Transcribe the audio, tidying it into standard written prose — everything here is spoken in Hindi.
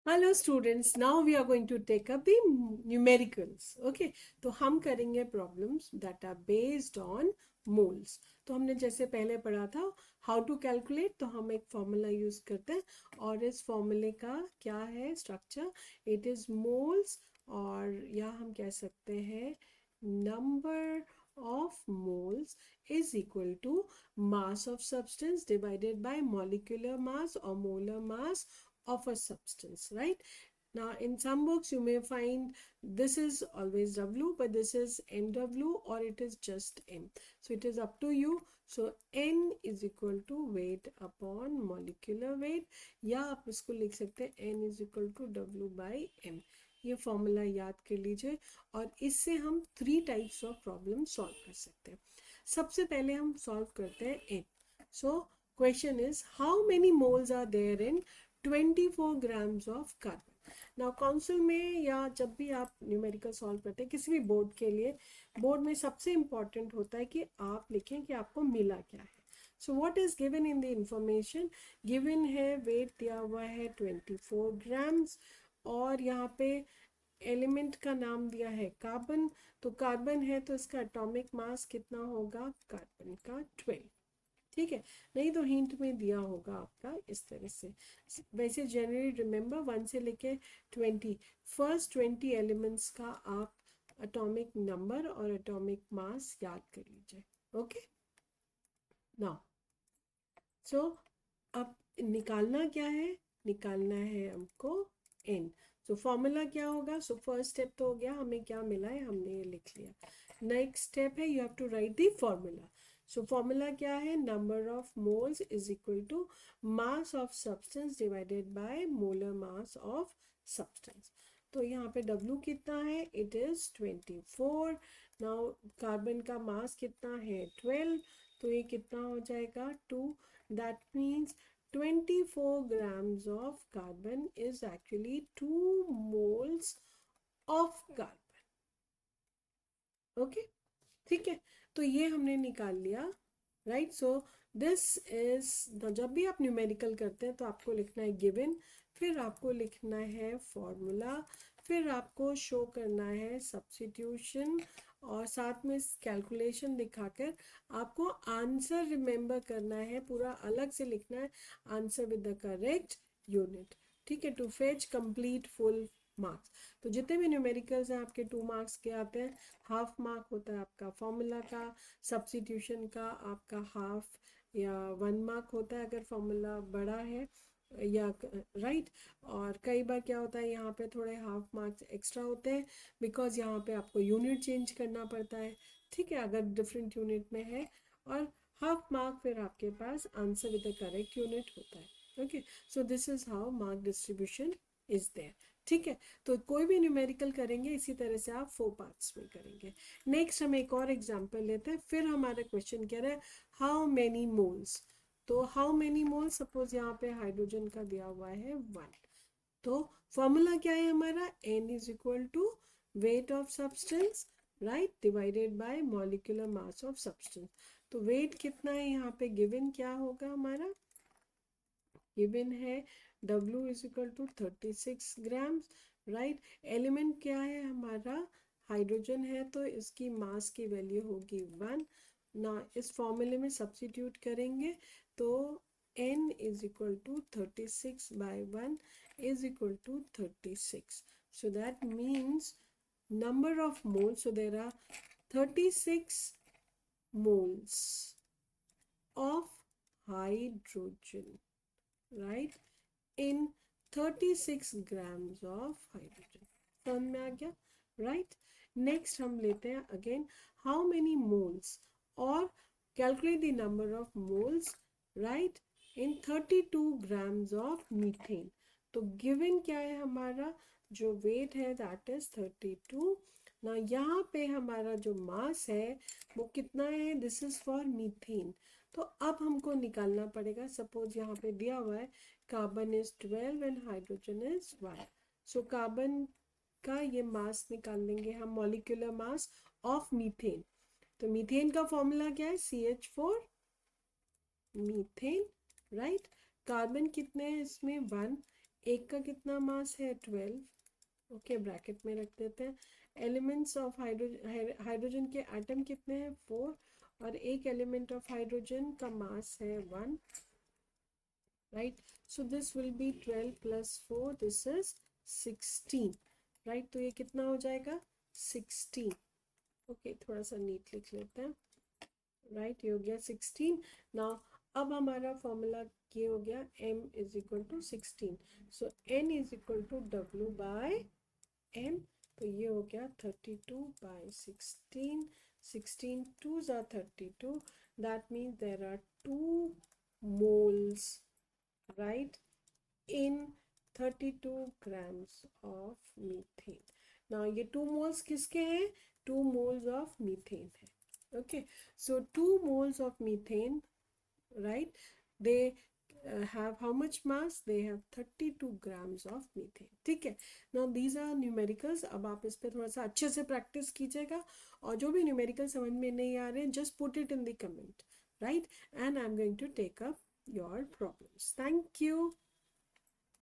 Hello students, now we are going to take up the numericals. Okay, तो हम करेंगे problems that are based on moles. तो हमने जैसे पहले पढ़ा था हाउ टू कैलकुलेट, तो हम एक फॉर्मूला यूज करते हैं और इस फॉर्मूले का क्या है स्ट्रक्चर. इट इज मोल्स, और या हम कह सकते हैं number of moles is equal to mass of substance divided by molecular mass or molar mass of a substance, right? Now in some books you may find this is always W, but this is MW, or it is just M. So it is up to you. So N is equal to weight upon molecular weight, या आप इसको लिख सकते हैं N is equal to W by M. ये फॉर्मूला याद कर लीजिए और इससे हम 3 टाइप्स ऑफ प्रॉब्लम सॉल्व कर सकते हैं. सबसे पहले हम सॉल्व करते हैं N. So question is how many moles are there in 24 grams of carbon. Now council में या जब भी आप न्यूमेरिकल सॉल्व करते हैं किसी भी बोर्ड के लिए, बोर्ड में सबसे इम्पॉर्टेंट होता है कि आप लिखें कि आपको मिला क्या है. So what is given in the information. Given है वेट दिया हुआ है 24 ग्राम्स, और यहाँ पे एलिमेंट का नाम दिया है कार्बन. तो कार्बन है तो इसका एटॉमिक मास कितना होगा, कार्बन का 12. ठीक है, नहीं तो हिंट में दिया होगा आपका इस तरह से. वैसे जनरली रिमेंबर 1 से लेके 20, फर्स्ट 20 एलिमेंट्स का आप एटॉमिक नंबर और एटॉमिक मास याद कर लीजिए. ओके, नाउ सो अब निकालना क्या है, निकालना है हमको एन. सो फॉर्मूला क्या होगा. सो फर्स्ट स्टेप तो हो गया, हमें क्या मिला है हमने ये लिख लिया. नेक्स्ट स्टेप है you have to write the formula. So formula क्या है, number of moles is equal to mass of substance divided by molar mass of substance. तो यहाँ पे W कितना है, इट इज 24. नाउ कार्बन का मास कितना है 12, तो ये कितना हो जाएगा 2. That means 24 grams of carbon is actually 2 moles of carbon. Okay, ठीक है, तो ये हमने निकाल लिया. राइट, सो दिस इज, जब भी आप न्यूमेरिकल करते हैं तो आपको लिखना है गिवन, फिर आपको लिखना है फॉर्मूला, फिर आपको शो करना है सब्स्टिट्यूशन, और साथ में कैलकुलेशन दिखाकर आपको आंसर रिमेंबर करना है, पूरा अलग से लिखना है answer with the correct unit. ठीक है, to fetch complete full marks. तो जितने भी न्यूमेरिकल्स हैं आपके 2 मार्क्स के आते हैं. हाफ मार्क होता है आपका फॉर्मूला का, सब्स्टिट्यूशन का आपका हाफ या 1 मार्क होता है अगर फॉर्मूला बड़ा है, या राइट. और कई बार क्या होता है यहाँ पे थोड़े हाफ मार्क्स एक्स्ट्रा होते हैं, बिकॉज यहाँ पे आपको यूनिट चेंज करना पड़ता है. ठीक है, अगर डिफरेंट यूनिट में है, और हाफ मार्क फिर आपके पास answer with the correct unit होता है. Okay, so this is how mark distribution is there. ठीक है, तो कोई भी न्यूमेरिकल करेंगे इसी तरह से आप 4 पार्ट्स में करेंगे. नेक्स्ट हम एक और एग्जांपल लेते हैं. फिर हमारा क्वेश्चन कह रहा है हाउ मेनी मोल्स. तो हाउ मेनी मोल्स, सपोज यहाँ पे हाइड्रोजन का दिया हुआ है 1. तो फॉर्मूला क्या है हमारा, N is equal to weight of substance, right, divided by molecular mass of substance. तो वेट कितना है यहाँ पे गिवन, क्या होगा हमारा, गिवन है W is equal to 36 grams. Right, element क्या है हमारा, हाइड्रोजन है, तो इसकी मास की वैल्यू होगी 1. ना इस फॉर्मूले में सब्स्टिट्यूट करेंगे तो N is equal to 36 by 1 is equal to 36. So that means number of moles, so there are 36 moles of hydrogen, right, in 36 grams of hydrogen. समझ में आ गया, राइट. नेक्स्ट हम लेते हैं अगेन हाउ मेनी मोल्स, और calculate the number of moles, right, in 32 grams of methane. तो गिवन क्या है हमारा, जो वेट है दैट इज 32. ना यहाँ पे हमारा जो मास है वो कितना है, दिस इज फॉर मीथेन. तो अब हमको निकालना पड़ेगा, सपोज यहाँ पे दिया हुआ है carbon is 12 and hydrogen is 1. So carbon का ये मास निकाल लेंगे हम, मॉलिक्यूलर मास ऑफ मीथेन. तो मीथेन का फॉर्मूला क्या है, CH4 मीथेन, राइट. कार्बन कितने हैं इसमें 1, एक का कितना मास है 12, ओके ब्रैकेट में रख देते हैं। एलिमेंट्स ऑफ हाइड्रोजन के एटम कितने हैं 4, और एक एलिमेंट ऑफ हाइड्रोजन का मास है 1, right. So this will be 12 plus 4, this is 16, right. तो ये कितना हो जाएगा 16, ओके थोड़ा सा नीट लिख लेते हैं, राइट। ये हो गया 16। नाउ अब हमारा फॉर्मूला ये हो गया m is equal to 16, so n is equal to w by m। तो ये हो गया 32 by 16, 16 2s are 32, that means there are 2 moles, right, in 32 grams of methane. Now ये 2 moles किसके हैं, 2 moles of methane है, okay. So 2 moles of methane, right, they have how much mass, they have 32 grams of methane, ठीक है। now these are numericals। अब आप इस पे थोड़ा सा अच्छे से प्रैक्टिस कीजिएगा, और जो भी न्यूमेरिकल समझ में नहीं आ रहे हैं just put it in the comment, right, and I'm going to take up your problems. Thank you.